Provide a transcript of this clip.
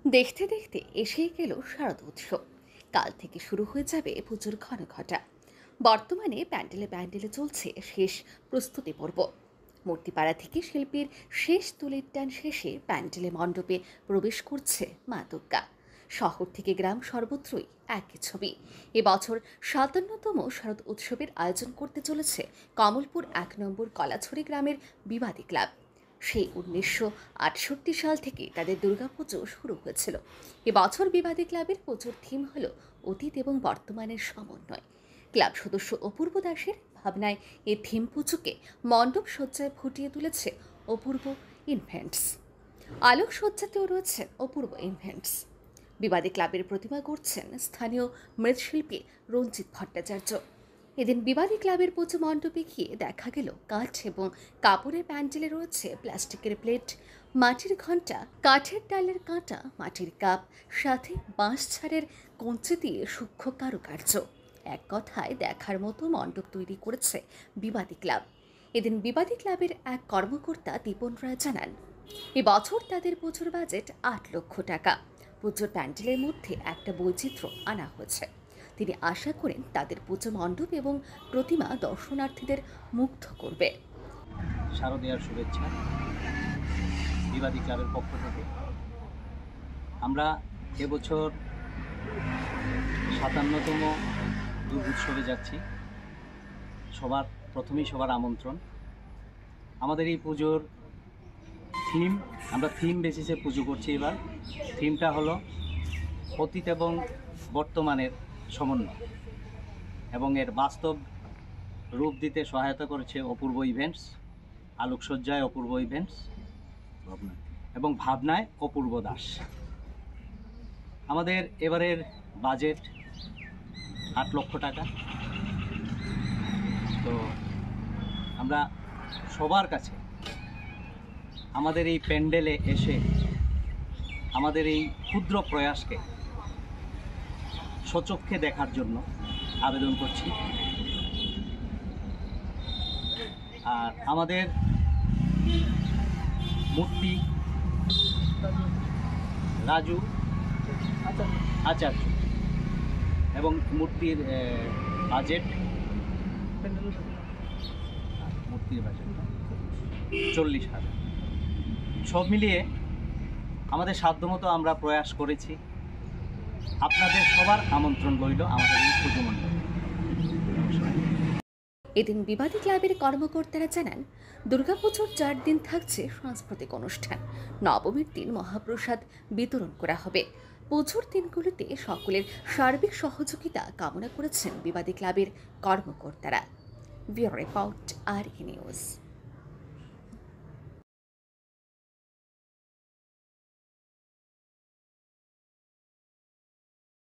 দেখতে দেখতে এসেই গেল শারদ উৎসব। কাল থেকে শুরু হয়ে যাবে পুজোর ঘটা। বর্তমানে প্যান্ডেলে প্যান্ডেলে চলছে শেষ প্রস্তুতি পর্ব। মূর্তিপাড়া থেকে শিল্পীর শেষ তুলির টান শেষে প্যান্ডেলে মণ্ডপে প্রবেশ করছে মা দুর্গা। শহর থেকে গ্রাম সর্বত্রই একই ছবি। এবছর ৫৭তম শারদ উৎসবের আয়োজন করতে চলেছে কমলপুর ১ নম্বর কলাছড়ি গ্রামের বিবাদী ক্লাব। সেই ১৯৬৮ সাল থেকে তাদের দুর্গাপুজো শুরু হয়েছিল। এবছর বিবাদী ক্লাবের পুজোর থিম হল অতীত এবং বর্তমানের সমন্বয়। ক্লাব সদস্য অপূর্ব দাসের ভাবনায় এই থিম পুজোকে মণ্ডপ সজ্জায় ফুটিয়ে তুলেছে অপূর্ব ইনভেন্টস। আলোকসজ্জাতেও রয়েছেন অপূর্ব ইনভেন্টস। বিবাদী ক্লাবের প্রতিমা করছেন স্থানীয় মৃৎশিল্পী রঞ্জিত ভট্টাচার্য। এদিন বিবাদী ক্লাবের পুজো মণ্ডপে গিয়ে দেখা গেল কাঠ এবং কাপড়ের প্যান্ডেলে রয়েছে প্লাস্টিকের প্লেট, মাটির ঘণ্টা, কাঠের ডালের কাঁটা, মাটির কাপ, সাথে বাঁশ ছাড়ের কঞ্চি দিয়ে সূক্ষ্ম কারুকার্য। এক কথায় দেখার মতো মণ্ডপ তৈরি করেছে বিবাদী ক্লাব। এদিন বিবাদী ক্লাবের এক কর্মকর্তা দীপন রায় জানান, এবছর তাদের পুজোর বাজেট ৮ লক্ষ টাকা। পুজোর প্যান্ডেলের মধ্যে একটা বৈচিত্র্য আনা হয়েছে। তিনি আশা করেন তাদের পুজো মণ্ডপ এবং প্রতিমা দর্শনার্থীদের মুগ্ধ করবে। শারদীয়ার শুভেচ্ছা বিবাদী ক্লাবের পক্ষ থেকে। আমরা এবছর ৫৭তম দুর্গোৎসবে যাচ্ছি। সবার আমন্ত্রণ। আমাদের এই পুজোর থিম, আমরা থিম বেসিসে পুজো করছি। এবার থিমটা হলো অতীত এবং বর্তমানের সমন্বয়, এবং এর বাস্তব রূপ দিতে সহায়তা করেছে অপূর্ব ইভেন্টস, আলোকসজ্জায় অপূর্ব ইভেন্টস এবং ভাবনায় অপূর্ব দাস। আমাদের এবারের বাজেট ৮ লক্ষ টাকা। তো আমরা সবার কাছে আমাদের এই প্যান্ডেলে এসে আমাদের এই ক্ষুদ্র প্রয়াসকে সচক্ষে দেখার জন্য আবেদন করছি। আর আমাদের মূর্তি রাজু আচার্য এবং মূর্তির বাজেট ৪০,০০০। সব মিলিয়ে আমাদের সাধ্যমতো আমরা প্রয়াস করেছি। আপনাদের সবার আমন্ত্রণ রইল আমাদের এই পুজো মণ্ডপে। এদিন বিবাদী ক্লাবের কর্মকর্তারা জানান, দুর্গাপুজোর ৪ দিন থাকছে সাংস্কৃতিক অনুষ্ঠান। নবমীর দিন মহাপ্রসাদ বিতরণ করা হবে। পুজোর দিনগুলোতে সকলের সার্বিক সহযোগিতা কামনা করেছেন বিবাদী ক্লাবের কর্মকর্তারা। ব্যুরো রিপোর্ট, আর নিউজ।